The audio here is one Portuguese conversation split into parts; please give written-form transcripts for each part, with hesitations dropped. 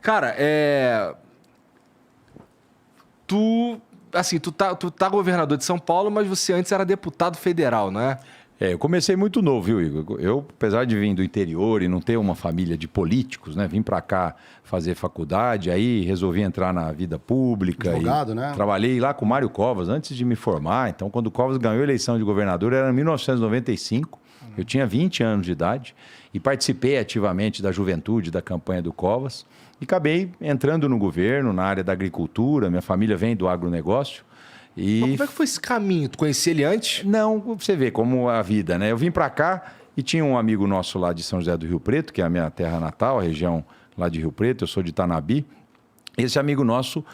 Cara, tu tá governador de São Paulo, mas você antes era deputado federal, não é? Eu comecei muito novo, viu, Igor? Eu, apesar de vir do interior e não ter uma família de políticos, né? Vim para cá fazer faculdade, aí resolvi entrar na vida pública. Advogado, né? Trabalhei lá com o Mário Covas antes de me formar. Então, quando o Covas ganhou a eleição de governador, era em 1995. Eu tinha 20 anos de idade e participei ativamente da juventude da campanha do Covas. E acabei entrando no governo, na área da agricultura. Minha família vem do agronegócio. Mas como é que foi esse caminho? Tu conhecia ele antes? Não, você vê como a vida, né? Eu vim para cá e tinha um amigo nosso lá de São José do Rio Preto, que é a minha terra natal, a região lá de Rio Preto, eu sou de Tanabi. Esse amigo nosso,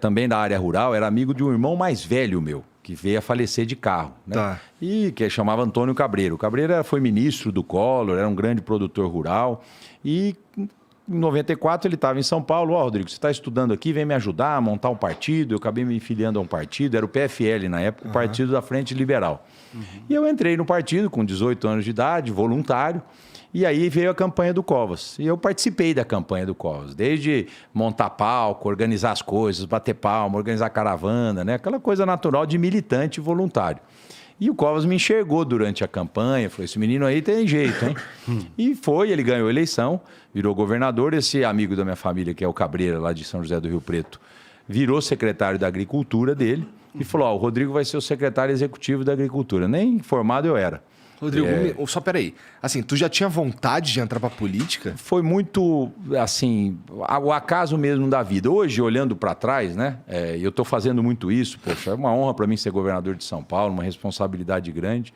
também da área rural, era amigo de um irmão mais velho meu, que veio a falecer de carro, né? Tá. E que chamava Antônio Cabreiro. O Cabreiro foi ministro do Collor, era um grande produtor rural e... Em 94 ele estava em São Paulo. Rodrigo, você está estudando aqui, vem me ajudar a montar um partido. Eu acabei me filiando a um partido, era o PFL na época, o Partido da Frente Liberal. E eu entrei no partido com 18 anos de idade, voluntário, e aí veio a campanha do Covas. E eu participei da campanha do Covas, desde montar palco, organizar as coisas, bater palma, organizar caravana, né? Aquela coisa natural de militante voluntário. E o Covas me enxergou durante a campanha, falou, esse menino aí tem jeito, hein? E foi, ele ganhou a eleição, virou governador. Esse amigo da minha família, que é o Cabreira, lá de São José do Rio Preto, virou secretário da Agricultura dele e falou, o Rodrigo vai ser o secretário executivo da Agricultura. Nem formado eu era. Rodrigo, só peraí. Assim, tu já tinha vontade de entrar pra política? Foi muito, assim, o acaso mesmo da vida. Hoje, olhando para trás, né? Eu estou fazendo muito isso, poxa, é uma honra para mim ser governador de São Paulo, uma responsabilidade grande.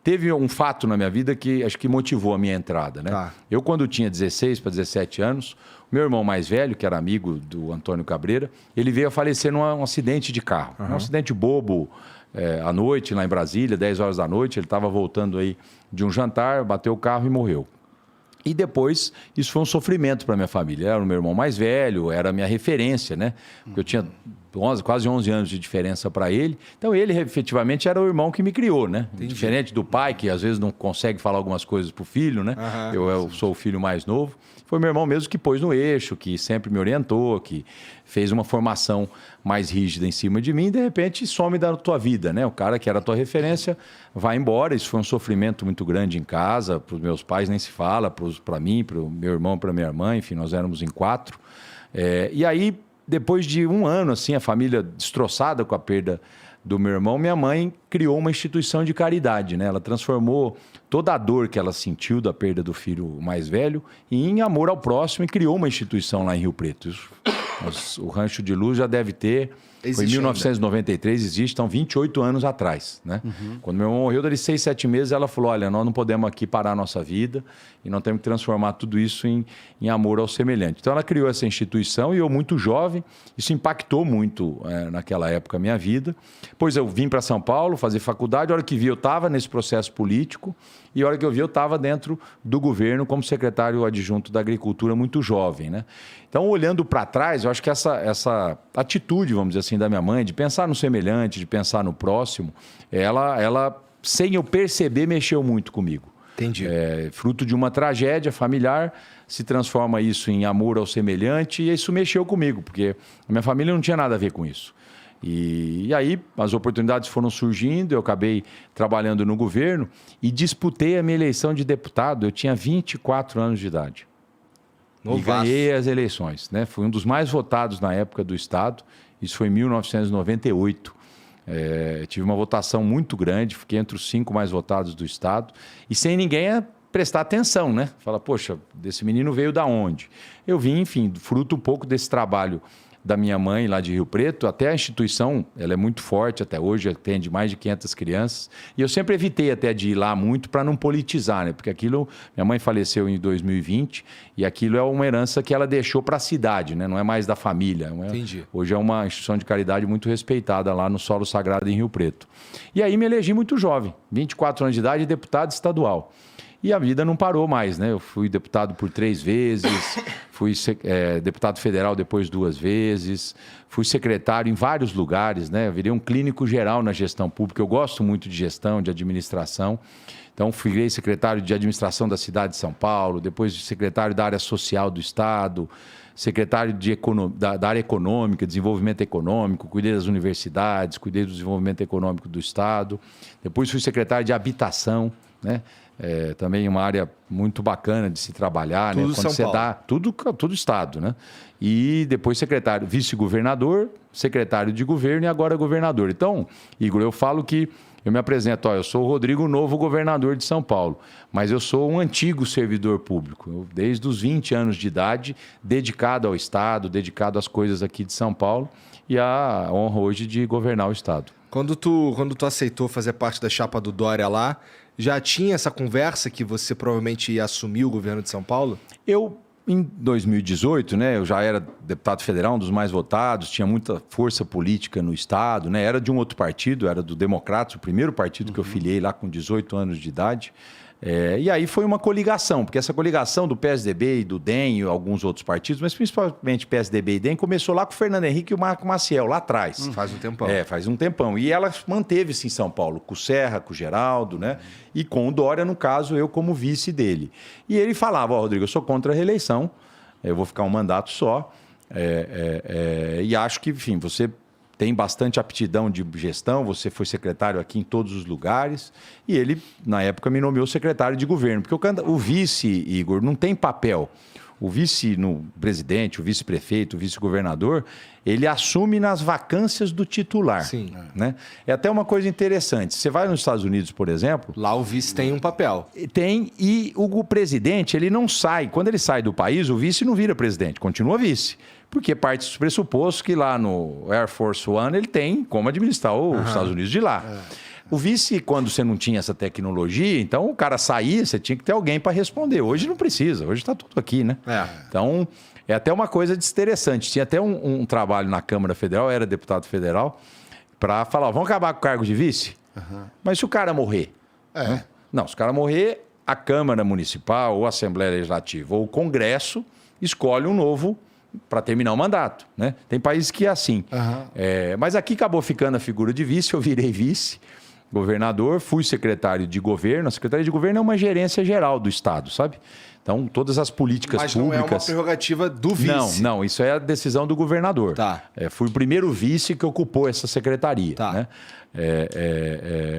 Teve um fato na minha vida que acho que motivou a minha entrada, né? Tá. Eu, quando tinha 16 para 17 anos, o meu irmão mais velho, que era amigo do Antônio Cabreira, ele veio a falecer num acidente de carro. Um acidente bobo, à noite, lá em Brasília, 10 horas da noite. Ele estava voltando aí de um jantar, bateu o carro e morreu. E depois, isso foi um sofrimento para minha família. Era o meu irmão mais velho, era a minha referência, né? Porque eu tinha quase 11 anos de diferença para ele. Então, ele efetivamente era o irmão que me criou, né? Entendi. Diferente do pai, que às vezes não consegue falar algumas coisas para o filho, né? Eu sou o filho mais novo. Foi meu irmão mesmo que pôs no eixo, que sempre me orientou, que fez uma formação mais rígida em cima de mim e, de repente, some da tua vida, né? O cara que era a tua referência vai embora. Isso foi um sofrimento muito grande em casa. Para os meus pais nem se fala, para mim, para o meu irmão, para a minha irmã. Enfim, nós éramos em 4. E aí, depois de um ano, assim, a família destroçada com a perda do meu irmão, minha mãe criou uma instituição de caridade, né? Ela transformou toda a dor que ela sentiu da perda do filho mais velho em amor ao próximo e criou uma instituição lá em Rio Preto. O Rancho de Luz já deve ter... Foi em 1993, existe, então 28 anos atrás, né? Quando meu irmão morreu, dali 6, 7 meses, ela falou, olha, nós não podemos aqui parar a nossa vida e nós temos que transformar tudo isso em amor ao semelhante. Então ela criou essa instituição e eu, muito jovem, isso impactou muito naquela época a minha vida. Depois eu vim para São Paulo fazer faculdade, a hora que vi eu estava nesse processo político e a hora que eu vi eu estava dentro do governo como secretário adjunto da Agricultura, muito jovem, né? Então, olhando para trás, eu acho que essa atitude, vamos dizer assim, da minha mãe, de pensar no semelhante, de pensar no próximo, ela sem eu perceber, mexeu muito comigo. Entendi. Fruto de uma tragédia familiar, se transforma isso em amor ao semelhante e isso mexeu comigo, porque a minha família não tinha nada a ver com isso. E aí as oportunidades foram surgindo, eu acabei trabalhando no governo e disputei a minha eleição de deputado, eu tinha 24 anos de idade. Novaço. E ganhei as eleições, né? Fui um dos mais votados na época do Estado, isso foi em 1998. Tive uma votação muito grande, fiquei entre os 5 mais votados do Estado e sem ninguém prestar atenção, né? Fala, poxa, desse menino veio da onde? Eu vim, enfim, fruto um pouco desse trabalho da minha mãe lá de Rio Preto, até a instituição, ela é muito forte até hoje, atende mais de 500 crianças, e eu sempre evitei até de ir lá muito para não politizar, né? Porque aquilo, minha mãe faleceu em 2020, e aquilo é uma herança que ela deixou para a cidade, né? Não é mais da família. Entendi. Hoje é uma instituição de caridade muito respeitada lá no Solo Sagrado em Rio Preto. E aí me elegi muito jovem, 24 anos de idade, deputado estadual. E a vida não parou mais, né? Eu fui deputado por 3 vezes, fui deputado federal depois 2 vezes, fui secretário em vários lugares, né? Eu virei um clínico geral na gestão pública. Eu gosto muito de gestão, de administração. Então, fui secretário de administração da cidade de São Paulo, depois secretário da área social do Estado, secretário da área econômica, desenvolvimento econômico, cuidei das universidades, cuidei do desenvolvimento econômico do Estado. Depois fui secretário de habitação, né? Também uma área muito bacana de se trabalhar, tudo né? Quando São Paulo. Tudo Estado, né? E depois secretário, vice-governador, secretário de governo e agora governador. Então, Igor, eu falo que eu me apresento, eu sou o Rodrigo Novo, governador de São Paulo, mas eu sou um antigo servidor público, desde os 20 anos de idade, dedicado ao Estado, dedicado às coisas aqui de São Paulo e a honra hoje de governar o Estado. Quando tu aceitou fazer parte da chapa do Dória lá, já tinha essa conversa que você provavelmente ia assumir o governo de São Paulo? Em 2018, né, eu já era deputado federal, um dos mais votados, tinha muita força política no Estado, né, era de um outro partido, era do Democratas, o primeiro partido que eu filiei lá com 18 anos de idade. E aí foi uma coligação, porque essa coligação do PSDB e do DEM e alguns outros partidos, mas principalmente PSDB e DEM, começou lá com o Fernando Henrique e o Marco Maciel, lá atrás. Faz um tempão. Faz um tempão. E ela manteve-se em São Paulo, com o Serra, com o Geraldo, né? E com o Dória, no caso, eu como vice dele. E ele falava, Rodrigo, eu sou contra a reeleição, eu vou ficar um mandato só, e acho que, enfim, você tem bastante aptidão de gestão, você foi secretário aqui em todos os lugares, e ele, na época, me nomeou secretário de governo, porque o vice, Igor, não tem papel. O vice-presidente, o vice-prefeito, o vice-governador, ele assume nas vacâncias do titular. Sim. Né? É até uma coisa interessante. Você vai nos Estados Unidos, por exemplo... Lá o vice tem um papel. Tem, e o presidente, ele não sai. Quando ele sai do país, o vice não vira presidente, continua vice. Porque parte dos pressupostos que lá no Air Force One ele tem como administrar os Estados Unidos de lá. O vice, quando você não tinha essa tecnologia, então o cara saía, você tinha que ter alguém para responder. Hoje não precisa, hoje está tudo aqui, né? Então, é até uma coisa interessante. Tinha até um trabalho na Câmara Federal, era deputado federal, para falar, vamos acabar com o cargo de vice? Mas se o cara morrer? Né? Não, se o cara morrer, a Câmara Municipal, ou a Assembleia Legislativa, ou o Congresso, escolhe um novo para terminar o mandato, né? Tem países que é assim. Mas aqui acabou ficando a figura de vice, eu virei vice-governador, fui secretário de governo. A Secretaria de Governo é uma gerência geral do Estado, sabe? Então, todas as políticas públicas... Mas não é uma prerrogativa do vice. Não, isso é a decisão do governador. Tá. Fui o primeiro vice que ocupou essa secretaria. Tá. Né?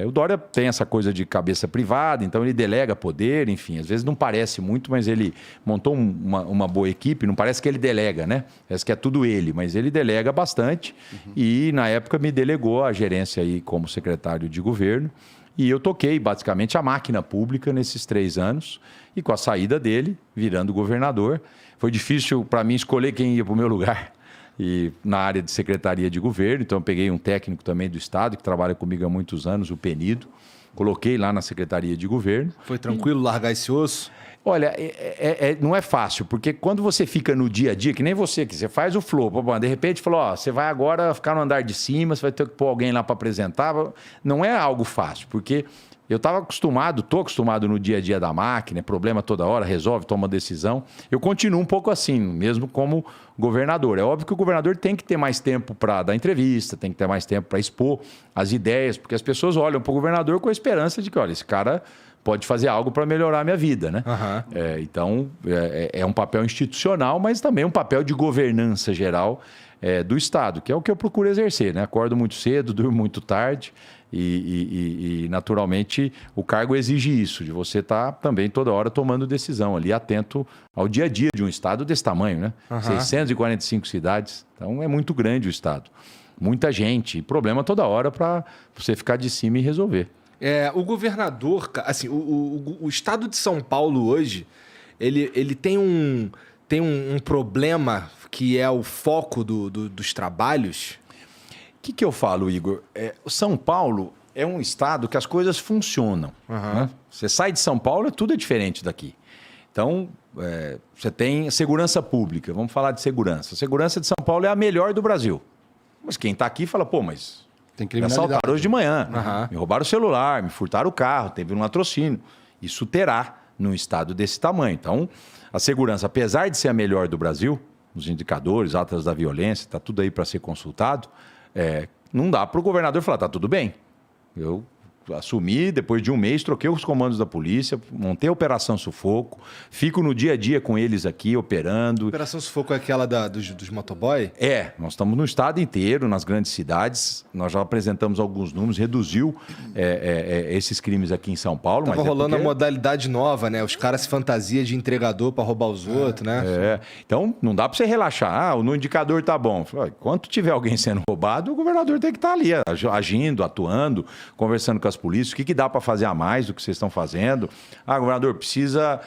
O Dória tem essa coisa de cabeça privada, então ele delega poder, enfim, às vezes não parece muito, mas ele montou uma boa equipe, não parece que ele delega, né? Parece que é tudo ele, mas ele delega bastante e na época me delegou a gerência aí como secretário de governo e eu toquei basicamente a máquina pública nesses 3 anos e com a saída dele, virando governador, foi difícil para mim escolher quem ia para o meu lugar. E na área de secretaria de governo, então eu peguei um técnico também do Estado, que trabalha comigo há muitos anos, o Penido, coloquei lá na secretaria de governo. Foi tranquilo largar esse osso? Olha, não é fácil, porque quando você fica no dia a dia, que nem você, que você faz o flow, de repente falou, você vai agora ficar no andar de cima, você vai ter que pôr alguém lá para apresentar, não é algo fácil, porque... Eu estou acostumado no dia a dia da máquina, problema toda hora, resolve, toma decisão. Eu continuo um pouco assim, mesmo como governador. É óbvio que o governador tem que ter mais tempo para dar entrevista, tem que ter mais tempo para expor as ideias, porque as pessoas olham para o governador com a esperança de que, olha, esse cara pode fazer algo para melhorar a minha vida, né? Então, é um papel institucional, mas também um papel de governança geral do Estado, que é o que eu procuro exercer, né? Acordo muito cedo, durmo muito tarde. E, naturalmente, o cargo exige isso, de você estar também toda hora tomando decisão ali, atento ao dia a dia de um Estado desse tamanho, né? 645 cidades, então é muito grande o Estado. Muita gente, problema toda hora para você ficar de cima e resolver. O governador, assim, o Estado de São Paulo hoje, ele tem um problema que é o foco dos trabalhos. O que eu falo, Igor? O São Paulo é um estado que as coisas funcionam. Né? Você sai de São Paulo, tudo é diferente daqui. Então, você tem segurança pública. Vamos falar de segurança. A segurança de São Paulo é a melhor do Brasil. Mas quem está aqui fala, mas me assaltaram hoje de manhã. Me roubaram o celular, me furtaram o carro, teve um latrocínio. Isso terá num estado desse tamanho. Então, a segurança, apesar de ser a melhor do Brasil, os indicadores, atas da violência, está tudo aí para ser consultado, não dá para o governador falar, tá tudo bem. Eu assumi, depois de um mês, troquei os comandos da polícia, montei a Operação Sufoco, fico no dia a dia com eles aqui, operando. A Operação Sufoco é aquela dos motoboy? Nós estamos no estado inteiro, nas grandes cidades, nós já apresentamos alguns números, reduziu esses crimes aqui em São Paulo. Tava rolando a modalidade nova, né? Os caras se fantasiam de entregador para roubar os outros, né? Então, não dá para você relaxar. No indicador tá bom. Enquanto tiver alguém sendo roubado, o governador tem que estar ali, agindo, atuando, conversando com as polícias. O que dá para fazer a mais do que vocês estão fazendo? Governador, precisa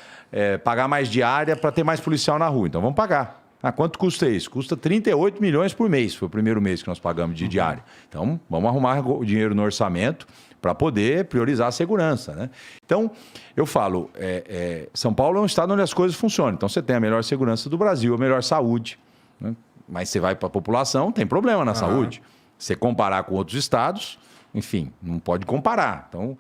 pagar mais diária para ter mais policial na rua. Então, vamos pagar. Quanto custa isso? Custa 38 milhões por mês. Foi o primeiro mês que nós pagamos de diária. Então, vamos arrumar o dinheiro no orçamento para poder priorizar a segurança, né? Então, eu falo, São Paulo é um estado onde as coisas funcionam. Então, você tem a melhor segurança do Brasil, a melhor saúde, né? Mas você vai para a população, tem problema na saúde. Você comparar com outros estados, enfim, não pode comparar. Então,